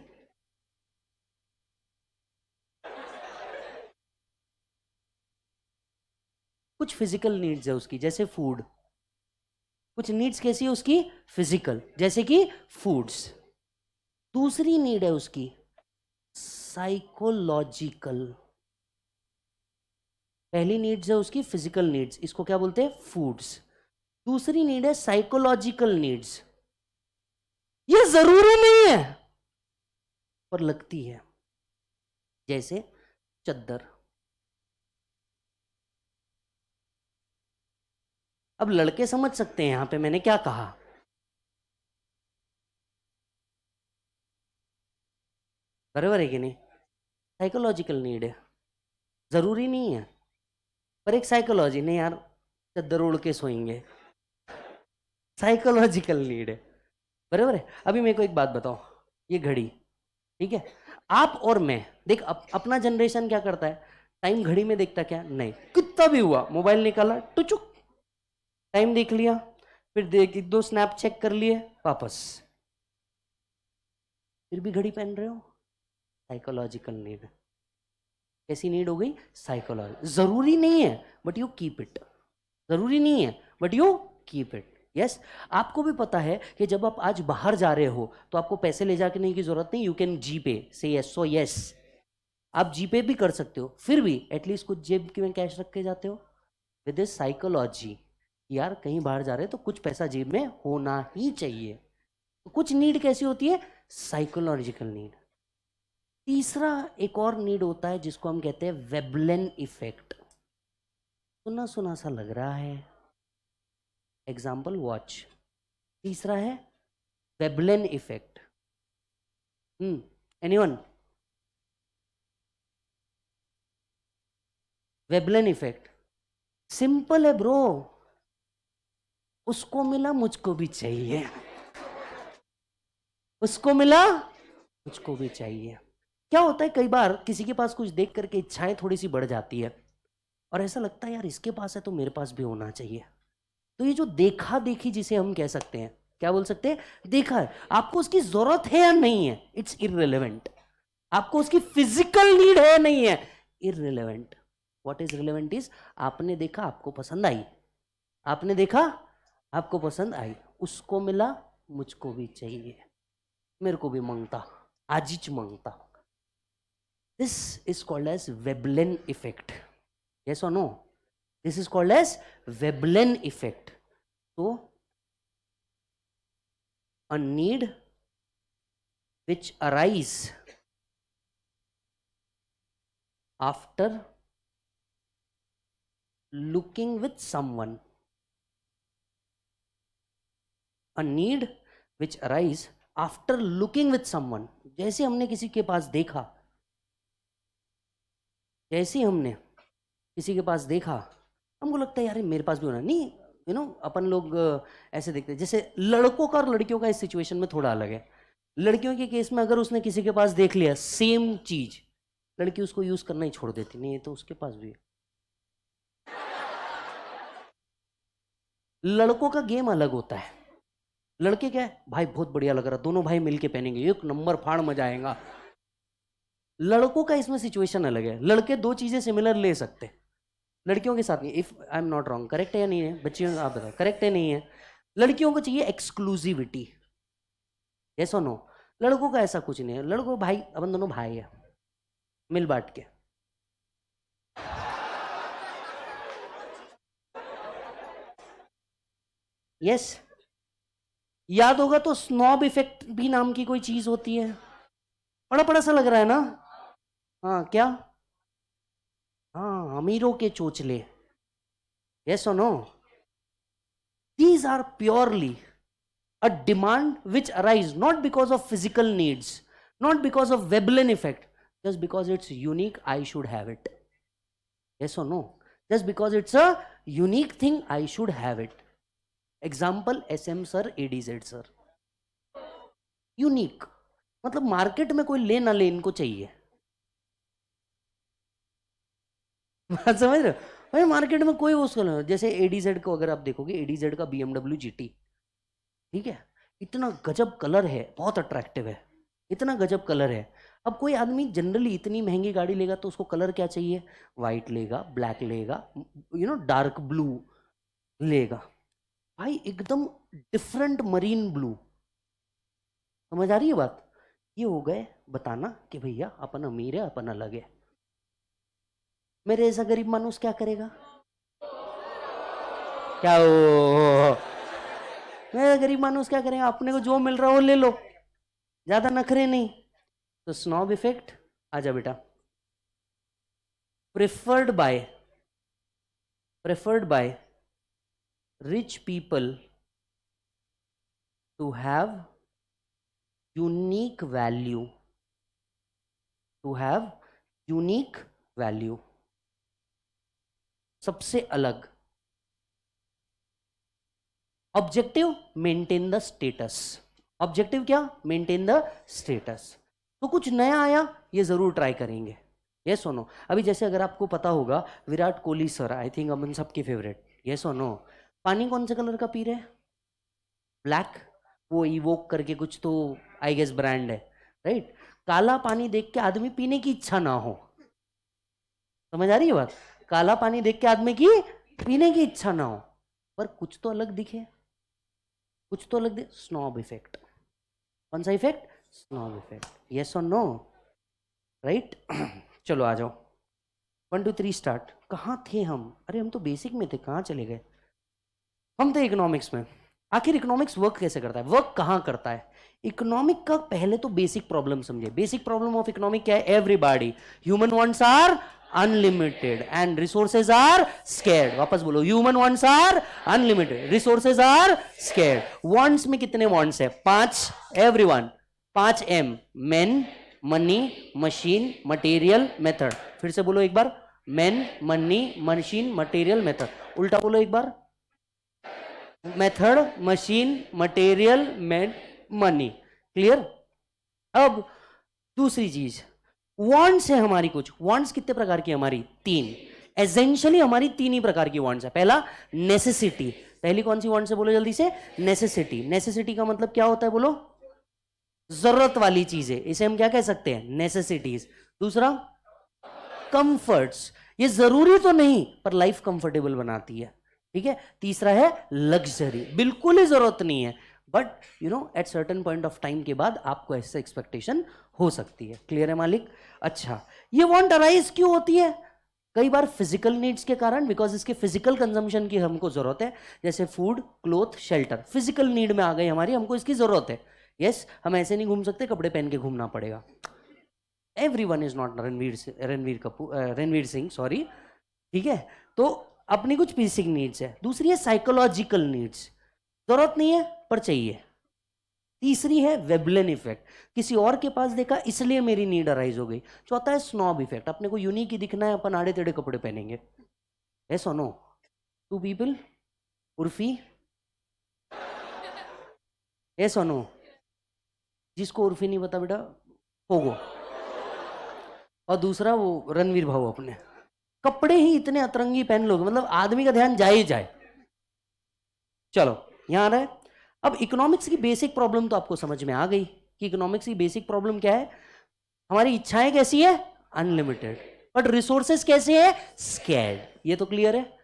कुछ फिजिकल नीड्स है उसकी, जैसे फूड। कुछ नीड्स कैसी है उसकी? फिजिकल, जैसे कि फूड्स। दूसरी नीड है उसकी साइकोलॉजिकल। पहली नीड्स है उसकी फिजिकल नीड्स, इसको क्या बोलते हैं? फूड्स। दूसरी नीड है साइकोलॉजिकल नीड्स। ये जरूरी नहीं है पर लगती है, जैसे चद्दर। अब लड़के समझ सकते हैं यहां पे मैंने क्या कहा। बराबर है कि नहीं? साइकोलॉजिकल नीड है, जरूरी नहीं है पर एक साइकोलॉजी, नहीं यार चद्दर ओढ़ के सोएंगे, साइकोलॉजिकल नीड है। बराबर है। अभी मेरे को एक बात बताओ, ये घड़ी, ठीक है, आप और मैं, देख अपना जनरेशन क्या करता है? टाइम घड़ी में देखता क्या? नहीं, कितना भी हुआ मोबाइल निकाला, टुचुक टाइम देख लिया, फिर देख दो स्नैप चेक कर लिए, वापस। फिर भी घड़ी पहन रहे हो। Psychological need. कैसी नीड हो गई? साइकोलॉजी। जरूरी नहीं है बट यू कीप इट। जरूरी नहीं है but you keep it. Yes. आपको भी पता है कि जब आप आज बाहर जा रहे हो तो आपको पैसे ले जाने की जरूरत नहीं, यू कैन जी पे, से यस, सो यस। आप जी पे भी कर सकते हो, फिर भी एटलीस्ट कुछ जेब में कैश रख के जाते हो विद दिस साइकोलॉजी। यार कहीं बाहर जा रहे हो तो कुछ पैसा जेब में होना ही चाहिए। तो कुछ नीड कैसी होती है? Psychological need. तीसरा एक और नीड होता है जिसको हम कहते हैं वेबलेन इफेक्ट। सुना सुना सा लग रहा है, एग्जाम्पल वॉच। तीसरा है Veblen effect. Anyone? Veblen effect simple है ब्रो, उसको मिला मुझको भी चाहिए, उसको मिला मुझको भी चाहिए। क्या होता है, कई बार किसी के पास कुछ देख करके इच्छाएं थोड़ी सी बढ़ जाती है और ऐसा लगता है यार इसके पास है तो मेरे पास भी होना चाहिए। तो ये जो देखा देखी जिसे हम कह सकते हैं, क्या बोल सकते हैं? देखा है, आपको उसकी जरूरत है या नहीं है, इट्स इररिलेवेंट। आपको उसकी फिजिकल नीड है या नहीं है, irrelevant. What is relevant is, आपने देखा आपको पसंद आई, आपने देखा आपको पसंद आई, उसको मिला मुझको भी चाहिए, मेरे को भी मांगता, आजीच मांगता। This is called as Veblen effect. Yes और no? This is called as Veblen effect. तो a need which arise after looking with someone, a need which arise after looking with someone। जैसे हमने किसी के पास देखा, जैसे हमने किसी के पास देखा, हमको लगता है यार मेरे पास भी होना नहीं, अपन लोग ऐसे देखते हैं। जैसे लड़कों का और लड़कियों का इस सिचुएशन में थोड़ा अलग है। लड़कियों के केस में अगर उसने किसी के पास देख लिया सेम चीज, लड़की उसको यूज करना ही छोड़ देती, नहीं ये तो उसके पास भी है। लड़कों का गेम अलग होता है। लड़के क्या है, भाई बहुत बढ़िया लग रहा, दोनों भाई मिलके पहनेंगे, एक नंबर फाड़ मजा आएगा। लड़कों का इसमें सिचुएशन अलग है। लड़के दो चीजें सिमिलर ले सकते, लड़कियों के साथ नहीं। If I am not wrong, correct है या नहीं है बच्चियों? आप बताओ करेक्ट है नहीं है? लड़कियों को चाहिए एक्सक्लूसिविटी, यस और नो? लड़कों का ऐसा कुछ नहीं है। लड़कों भाई, अपन दोनों भाई है, मिल बांट के। यस। याद होगा तो स्नॉब इफेक्ट भी नाम की कोई चीज होती है, बड़ा बड़ा सा लग रहा है ना? हाँ क्या? हाँ, अमीरों के चोचले, यस और no? These are purely A demand which arise not because of physical needs, not because of Veblen effect, just because it's unique, I should have it. Yes or no? Just because it's a unique thing, I should have it. Example, SM sir, ADZ sir. Unique, मतलब मार्केट में कोई ले ना ले, इनको चाहिए। बात समझ रहे हो भाई? मार्केट में कोई उसको, जैसे एडीजेड को अगर आप देखोगे, एडीजेड का BMW GT, ठीक है, इतना गजब कलर है, बहुत अट्रैक्टिव है, इतना गजब कलर है। अब कोई आदमी जनरली इतनी महंगी गाड़ी लेगा तो उसको कलर क्या चाहिए? वाइट लेगा, ब्लैक लेगा, डार्क ब्लू लेगा। भाई एकदम डिफरेंट मरीन ब्लू, समझ आ रही है बात? ये हो गए बताना कि भैया अपन अमीर है, अपन अलग है। मेरे ऐसा गरीब मानुस क्या करेगा? क्या हो? मेरा गरीब मानुस क्या करेगा? अपने को जो मिल रहा है वो ले लो, ज्यादा नखरे नहीं। तो स्नॉब इफेक्ट आजा बेटा। Preferred by rich people to have unique value, सबसे अलग। Objective, maintain the status. Objective क्या? Maintain the status. तो कुछ नया आया, ये जरूर ट्राई करेंगे। ये सुनो, अभी जैसे अगर आपको पता होगा, Virat Kohli sir, I think अपन सबके फेवरेट, ये सुनो, पानी कौन से कलर का पी रहे हैं? ब्लैक। वो इवोक करके कुछ तो आई गेस ब्रांड है, राइट? काला पानी देख के आदमी पीने की इच्छा ना हो, समझ आ रही है बात? काला पानी देख के आदमी की पीने की इच्छा ना हो, पर कुछ तो अलग दिखे, कुछ तो अलग दिखे। Snob effect. कौन सा इफेक्ट? Snob effect. यस और नो? राइट। चलो आ जाओ, 1 2 3 स्टार्ट। कहाँ थे हम? अरे हम तो बेसिक में थे, कहाँ चले गए? हम थे इकोनॉमिक्स में। आखिर इकोनॉमिक्स वर्क कैसे करता है, वर्क कहाँ करता है? इकोनॉमिक का पहले तो बेसिक प्रॉब्लम समझे। बेसिक प्रॉब्लम ऑफ इकोनॉमिक क्या है? Everybody, human wants are unlimited and resources are scarce. वापस बोलो, human wants are unlimited, resources are scarce. Wants में कितने वांट्स है? 5। Everyone 5M, men, money, machine, material, method. फिर से बोलो एक बार, men, money, machine, material, method. उल्टा बोलो एक बार, method, machine, material, money. Clear? अब दूसरी चीज, वांट्स है हमारी कुछ। वांट्स कितने प्रकार की? हमारी 3। एसेंशियली हमारी 3 ही प्रकार की वांट्स है। पहला नेसेसिटी। पहली कौन सी वांट्स है बोलो जल्दी से? नेसेसिटी। नेसेसिटी का मतलब क्या होता है बोलो? जरूरत वाली चीजें, इसे हम क्या कह सकते हैं? नेसेसिटीज। दूसरा कंफर्ट्स, ये जरूरी तो नहीं पर लाइफ कंफर्टेबल बनाती है, ठीक है। तीसरा है लग्जरी, बिल्कुल ही जरूरत नहीं है but at certain point of time के बाद आपको ऐसे एक्सपेक्टेशन हो सकती है। क्लियर है मालिक? अच्छा, ये वांट अराइज क्यों होती है? कई बार फिजिकल नीड्स के कारण, बिकॉज इसके फिजिकल कंजम्पशन की हमको जरूरत है, जैसे food, cloth, shelter, physical need में आ गई हमारी, हमको इसकी जरूरत है। यस, हम ऐसे नहीं घूम सकते, कपड़े पहन के घूमना पड़ेगा। Everyone is not Ranveer Singh, sorry, ठीक है। तो अपनी कुछ बेसिक नीड्स है। दूसरी है साइकोलॉजिकल नीड्स, जरूरत नहीं है पर चाहिए। तीसरी है वेबलन इफेक्ट, किसी और के पास देखा इसलिए मेरी नीड अराइज हो गई। चौथा है स्नॉब इफेक्ट, अपने को यूनिक ही दिखना है, अपन आड़े टेढ़े कपड़े पहनेंगे। ऐसा नो? 2 पीपल, उर्फी, ऐसा नो? जिसको उर्फी नहीं पता बेटा, पोगो। और दूसरा वो रणवीर भाऊ, अपने कपड़े ही इतने अतरंगी पहन लोगे, मतलब आदमी का ध्यान जाए ही जाए। चलो यहां आ रहा है। अब इकोनॉमिक्स की बेसिक प्रॉब्लम तो आपको समझ में आ गई कि इकोनॉमिक्स की बेसिक प्रॉब्लम क्या है। हमारी इच्छाएं कैसी है? अनलिमिटेड, बट रिसोर्सेस कैसे है? स्कैर्ड। ये तो क्लियर है।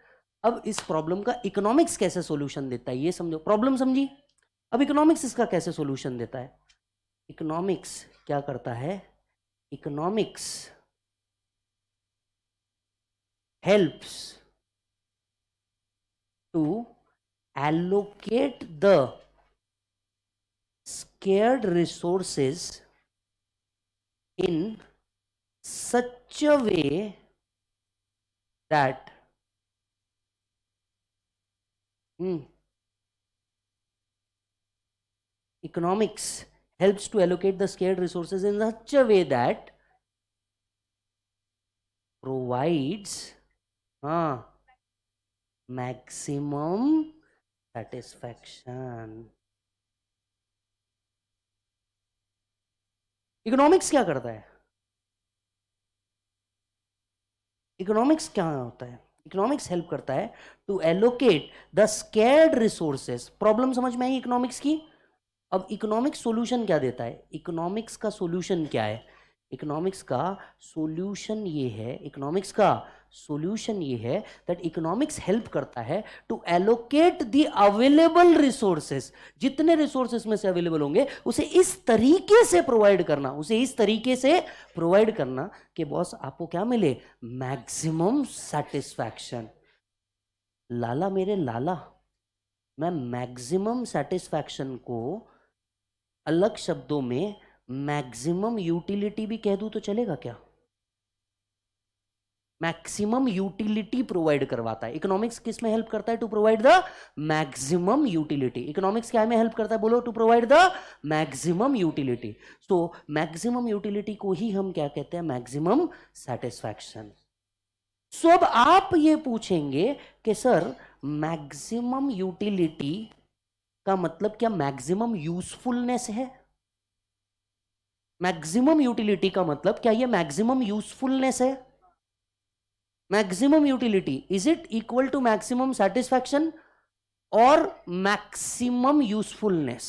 अब इस प्रॉब्लम का इकोनॉमिक्स कैसे सॉल्यूशन देता है ये समझो। प्रॉब्लम समझी? अब इकोनॉमिक्स इसका कैसे सॉल्यूशन देता है। इकोनॉमिक्स क्या करता है? Economics helps to allocate the scarce resources in such a way that economics helps to allocate the scarce resources in such a way that provides maximum satisfaction. Economics क्या करता है? इकोनॉमिक्स क्या होता है? इकोनॉमिक्स हेल्प करता है to allocate the scared resources. Problem समझ में आई इकोनॉमिक्स की? अब इकोनॉमिक्स सॉल्यूशन क्या देता है? इकोनॉमिक्स का सॉल्यूशन क्या है? इकोनॉमिक्स का सॉल्यूशन ये है, इकोनॉमिक्स का सॉल्यूशन ये है दैट इकोनॉमिक्स हेल्प करता है to allocate the available resources. जितने रिसोर्सेस में से अवेलेबल होंगे उसे इस तरीके से प्रोवाइड करना, उसे इस तरीके से प्रोवाइड करना कि बॉस आपको क्या मिले? Maximum satisfaction. लाला मेरे लाला, मैं मैक्सिमम सेटिस्फैक्शन को अलग शब्दों में मैक्सिमम यूटिलिटी भी कह दूं तो चलेगा क्या? मैक्सिमम यूटिलिटी प्रोवाइड करवाता है. इकोनॉमिक्स किस में हेल्प करता है? To provide the maximum utility. Economics क्या में हेल्प करता है? बोलो. To provide the maximum utility. तो मैक्सिमम यूटिलिटी को ही हम क्या कहते हैं? Maximum satisfaction. सो अब आप ये पूछेंगे कि सर मैक्सिमम यूटिलिटी का मतलब क्या मैक्सिमम यूजफुलनेस है? मैक्सिमम यूटिलिटी का मतलब क्या ये मैक्सिमम यूजफुलनेस है? Maximum utility, is it equal to maximum satisfaction और maximum usefulness?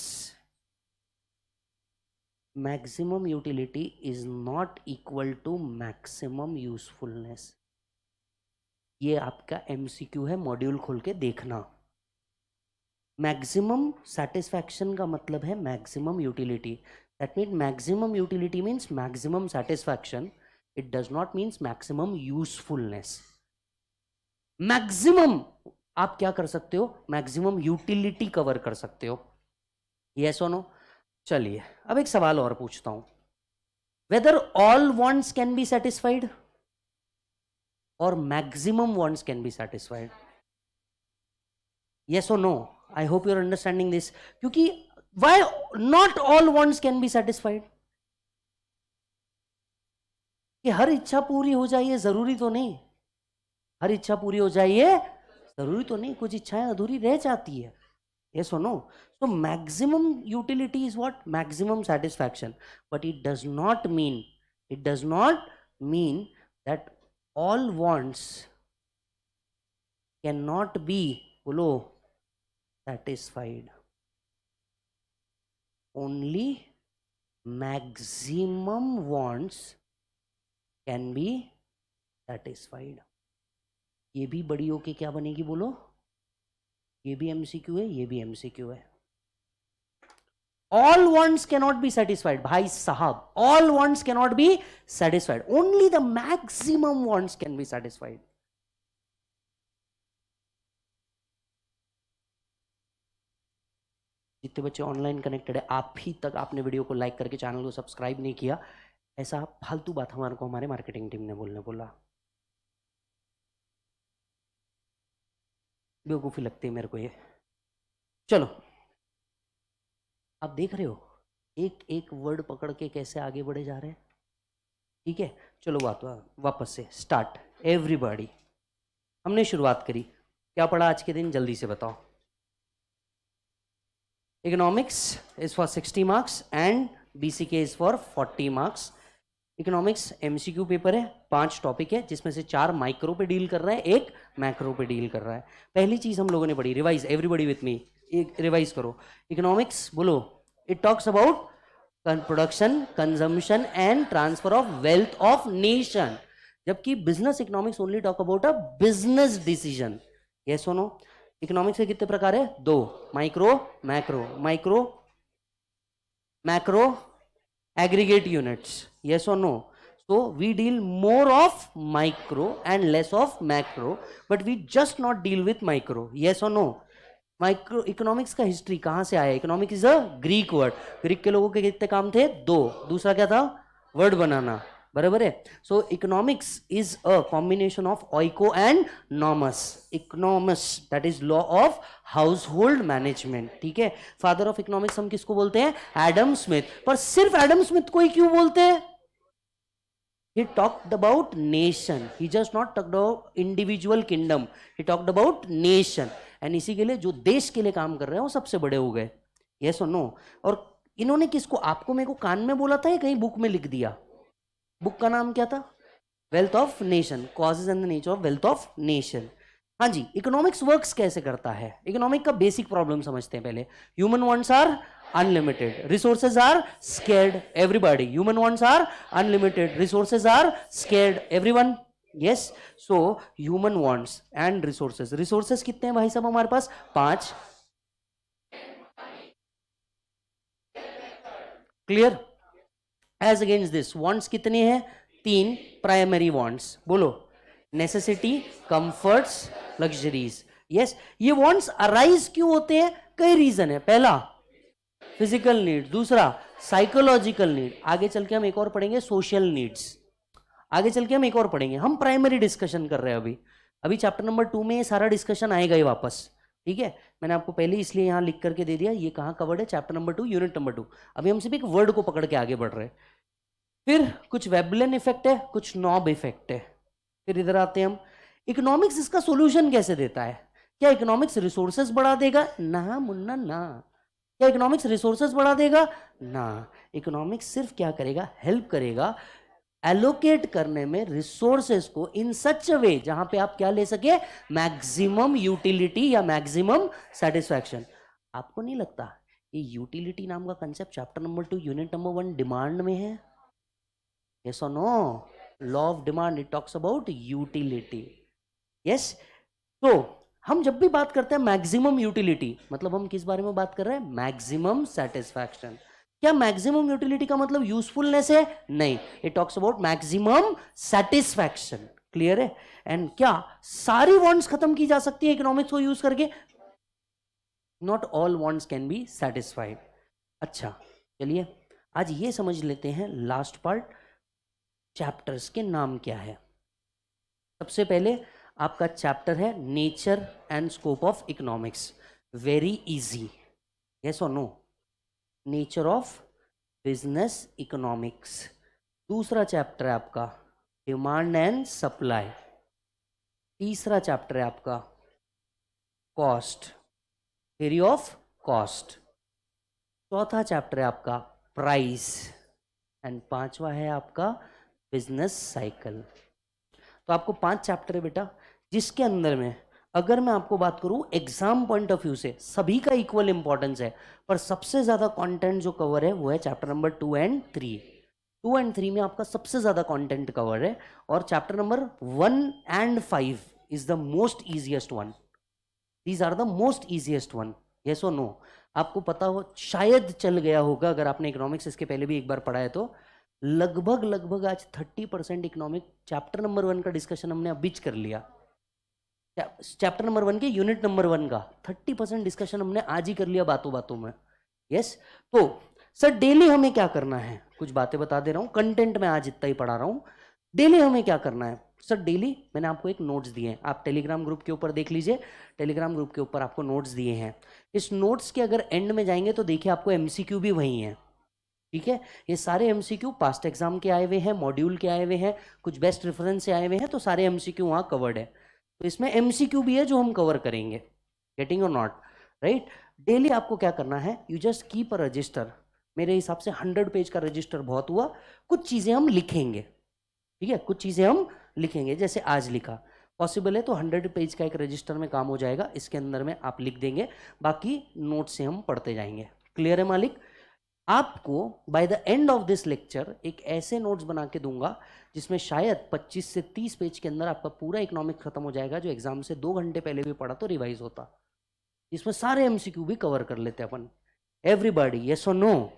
Maximum utility is not equal to maximum usefulness. ये आपका एमसीक्यू है, मॉड्यूल खोल के देखना. मैक्सिमम सेटिस्फैक्शन का मतलब है maximum utility. That mean maximum utility means maximum satisfaction. It does not means maximum usefulness. Maximum आप क्या कर सकते हो? मैक्सिमम यूटिलिटी कवर कर सकते हो. यस और नो? चलिए अब एक सवाल और पूछता हूं. Whether all wants can be satisfied और maximum wants can be satisfied? yes or no? I hope you're understanding this. क्योंकि why not all wants can be satisfied? कि हर इच्छा पूरी हो जाए ये जरूरी तो नहीं. हर इच्छा पूरी हो जाए ये जरूरी तो नहीं. कुछ इच्छाएं अधूरी रह जाती है. yes or no? So maximum utility is what? Maximum satisfaction. But it does not mean that all wants cannot be, बोलो, satisfied. Only maximum wants can be satisfied. ये भी बड़ी होके क्या बनेगी? बोलो. ये भी एमसीक्यू है, ये भी एमसीक्यू है. All wants cannot be satisfied. भाई साहब, all wants cannot be satisfied. Only the maximum wants can be satisfied. जितने बच्चे ऑनलाइन कनेक्टेड है, आप ही तक आपने वीडियो को लाइक करके चैनल को सब्सक्राइब नहीं किया, ऐसा फालतू बात हमारे को हमारे मार्केटिंग टीम ने बोला. बेवकूफ़ी लगती है मेरे को ये. चलो आप देख रहे हो एक एक वर्ड पकड़ के कैसे आगे बढ़े जा रहे हैं. ठीक है, चलो वापस से स्टार्ट. एवरीबॉडी, हमने शुरुआत करी. क्या पढ़ा आज के दिन? जल्दी से बताओ. Economics is for 60 marks and BCK is for 40 marks. Economics MCQ paper है, 5 टॉपिक है जिसमें से 4 माइक्रो पे डील कर रहा है, 1 मैक्रो पे डील कर रहा है. पहली चीज हम लोगों ने पढ़ी, रिवाइज. एवरीबॉडी विथ मी, एक रिवाइज करो. इकोनॉमिक्स बोलो. It talks about production, consumption and transfer of wealth of nation. जबकि business economics only talk about a business decision. Yes और नो? इकोनॉमिक्स के कितने प्रकार है? 2. Micro, macro, macro aggregate units. yes or no? So we deal more of micro and less of macro, but we just not deal with micro. yes or no? Micro economics का हिस्ट्री कहां से आया? Economic is a Greek word. Greek के लोगों के कितने काम थे? 2. दूसरा क्या था? वर्ड बनाना. बराबर है। So economics is a combination of oiko and nomos. Oikonomos that is law of household management, ठीक है। फादर ऑफ इकोनॉमिक्स हम किसको बोलते हैं? Adam Smith. पर सिर्फ एडम स्मिथ को ही क्यों बोलते हैं? He talked about nation. He just not talked about individual kingdom. He talked about nation. And इसी के लिए जो देश के लिए काम कर रहे हैं वो सबसे बड़े हो गए। Yes or no? और इन्होंने किसको, आपको मेरे को कान में बोला था या कहीं बुक में लिख दिया? बुक का नाम क्या था? Wealth of nation, causes and the nature of wealth of nation. हाँ जी, इकोनॉमिक्स वर्क्स कैसे करता है? इकोनॉमिक का बेसिक प्रॉब्लम समझते हैं पहले। Human wants are unlimited, resources are scared, everybody. Human wants are unlimited, resources are scared, everyone. Yes, so human wants and resources, resources कितने हैं भाई साहब हमारे पास? 5। Clear? As against this wants कितने हैं? 3 प्राइमरी wants, बोलो। Necessity, comforts, luxuries. यस, ये wants अराइज क्यों होते हैं? कई रीजन है। पहला फिजिकल नीड, दूसरा साइकोलॉजिकल नीड, आगे चल के हम एक और पढ़ेंगे सोशल नीड्स, आगे चल के हम एक और पढ़ेंगे। हम प्राइमरी डिस्कशन कर रहे हैं अभी चैप्टर नंबर 2 में ये सारा डिस्कशन आएगा ही वापस, ठीक है। मैंने आपको पहले इसलिए यहां लिख करके दे दिया, ये कहां कवर्ड है? Chapter number 2 unit number 2। अभी हम सिर्फ एक वर्ड को पकड़ के आगे बढ़ रहे हैं। फिर कुछ वेबलन इफेक्ट है, कुछ नॉब इफेक्ट है। फिर इधर आते हैं हम, इकोनॉमिक्स इसका सोल्यूशन कैसे देता है? क्या इकोनॉमिक्स रिसोर्सेज बढ़ा देगा? ना मुन्ना ना। क्या इकोनॉमिक्स रिसोर्सेज बढ़ा देगा? ना। इकोनॉमिक्स सिर्फ क्या करेगा? हेल्प करेगा एलोकेट करने में रिसोर्सेज को इन सच अ वे जहां पे आप क्या ले सके? मैक्सिमम यूटिलिटी या मैक्सिमम सेटिस्फैक्शन। आपको नहीं लगता ये यूटिलिटी नाम का concept chapter number 2 unit number 1 demand में है? यस और no? Law of demand, it talks about utility. Yes, तो हम जब भी बात करते हैं मैक्सिमम यूटिलिटी, मतलब हम किस बारे में बात कर रहे हैं? Maximum satisfaction. क्या मैक्सिमम यूटिलिटी का मतलब यूजफुलनेस है? नहीं, it talks about maximum satisfaction. Clear है? एंड क्या सारी वांट्स खत्म की जा सकती है इकोनॉमिक्स को यूज करके? Not all wants can be satisfied. अच्छा, चलिए आज ये समझ लेते हैं लास्ट पार्ट, चैप्टर्स के नाम क्या है। सबसे पहले आपका चैप्टर है nature and scope of economics, very easy. Yes और no? Nature of business economics. दूसरा चैप्टर है आपका डिमांड एंड सप्लाई। तीसरा चैप्टर है आपका कॉस्ट, थ्योरी ऑफ कॉस्ट। चौथा चैप्टर है आपका प्राइस एंड पांचवा है आपका बिजनेस साइकिल। तो आपको 5 चैप्टर है बेटा, जिसके अंदर में अगर मैं आपको बात करूं एग्जाम पॉइंट ऑफ व्यू से सभी का इक्वल इंपॉर्टेंस है, पर सबसे ज्यादा कंटेंट जो कवर है वो है चैप्टर नंबर 2 एंड 3। 2 एंड 3 में आपका सबसे ज्यादा कंटेंट कवर है, और chapter number 1 and 5 is the most easiest one. These are the most easiest one. Yes और नो? आपको पता हो, शायद चल गया होगा अगर आपने इकोनॉमिक्स इसके पहले भी एक बार पढ़ा है तो, लगभग आज 30% इकोनॉमिक चैप्टर नंबर 1 का डिस्कशन हमने अभी कर लिया। चैप्टर नंबर 1 के यूनिट नंबर 1 का 30% डिस्कशन हमने आज ही कर लिया बातों बातों में। यस, तो सर डेली हमें क्या करना है? कुछ बातें बता दे रहा हूं, कंटेंट में आज इतना ही पढ़ा रहा हूं। डेली हमें क्या करना है? सर डेली मैंने आपको एक नोट्स दिए हैं, आप टेलीग्राम ग्रुप के ऊपर देख लीजिए। टेलीग्राम ग्रुप के ऊपर आपको नोट्स दिए हैं। इस नोट्स के अगर एंड में जाएंगे तो देखिए आपको एमसीक्यू भी वही है, ठीक है। ये सारे एमसीक्यू पास्ट एग्जाम के आए हुए हैं, मॉड्यूल के आए हुए हैं, कुछ बेस्ट रेफरेंस से आए हुए हैं, तो सारे एमसीक्यू वहां कवर्ड है। तो इसमें एमसीक्यू भी है जो हम कवर करेंगे, गेटिंग और नॉट, राइट। डेली आपको क्या करना है? You just keep a resistor. मेरे हिसाब से 100 पेज का रजिस्टर बहुत हुआ। कुछ चीजें हम लिखेंगे, ठीक है, कुछ चीजें हम लिखेंगे, जैसे आज लिखा। पॉसिबल है तो 100 पेज का एक रजिस्टर में काम हो जाएगा, इसके अंदर में आप लिख देंगे, बाकी नोट से हम पढ़ते जाएंगे। क्लियर है मालिक? आपको by the end of this lecture एक ऐसे नोट्स बना के दूंगा जिसमें शायद 25 से 30 पेज के अंदर आपका पूरा इकोनॉमिक खत्म हो जाएगा, जो एग्जाम से 2 घंटे पहले भी पढ़ा तो रिवाइज होता। इसमें सारे एमसीक्यू भी कवर कर लेते अपन। एवरीबॉडी यस और नो?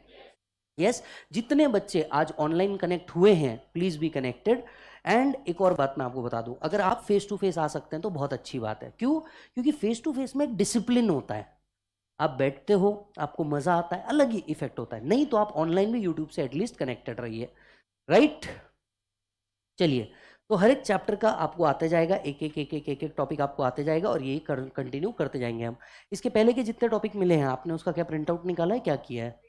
यस। जितने बच्चे आज ऑनलाइन कनेक्ट हुए हैं प्लीज बी कनेक्टेड। एंड एक और बात मैं आपको बता दूं, अगर आप फेस टू फेस आ सकते हैं तो बहुत अच्छी बात है। क्यों? क्योंकि फेस टू फेस में एक डिसिप्लिन होता है, आप बैठते हो, आपको मजा आता है, अलग ही इफेक्ट होता है। नहीं तो आप ऑनलाइन भी यूट्यूब से एटलीस्ट कनेक्टेड रहिए, राइट। चलिए, तो हर एक चैप्टर का आपको आते जाएगा, एक एक टॉपिक आपको आते जाएगा और यही कंटिन्यू करते जाएंगे हम। इसके पहले के जितने टॉपिक मिले हैं आपने उसका क्या प्रिंट आउट निकाला है, क्या किया है?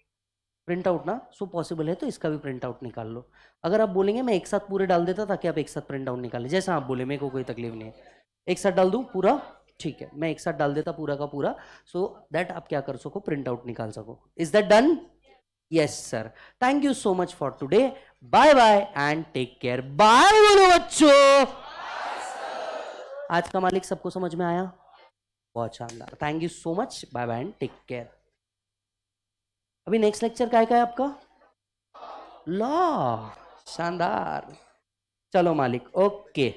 प्रिंट आउट ना, सो पॉसिबल है तो इसका भी प्रिंट आउट निकाल लो। अगर आप बोलेंगे मैं एक साथ पूरे डाल देता ताकि आप एक साथ प्रिंट आउट निकालें, जैसा आप बोले, मेरे को कोई तकलीफ नहीं है। एक साथ डाल दूं पूरा? ठीक है, मैं एक साथ डाल देता पूरा का पूरा, सो दैट आप क्या कर सको, प्रिंट आउट निकाल सको। Is that done? Yes sir. Thank you so much for today. Bye bye and take care. Bye बोलो बच्चों। आज का मालिक सबको समझ में आया? बहुत शानदार, thank you so much, bye bye and take care. अभी नेक्स्ट लेक्चर क्या है आपका? लॉ। शानदार। चलो मालिक, ओके।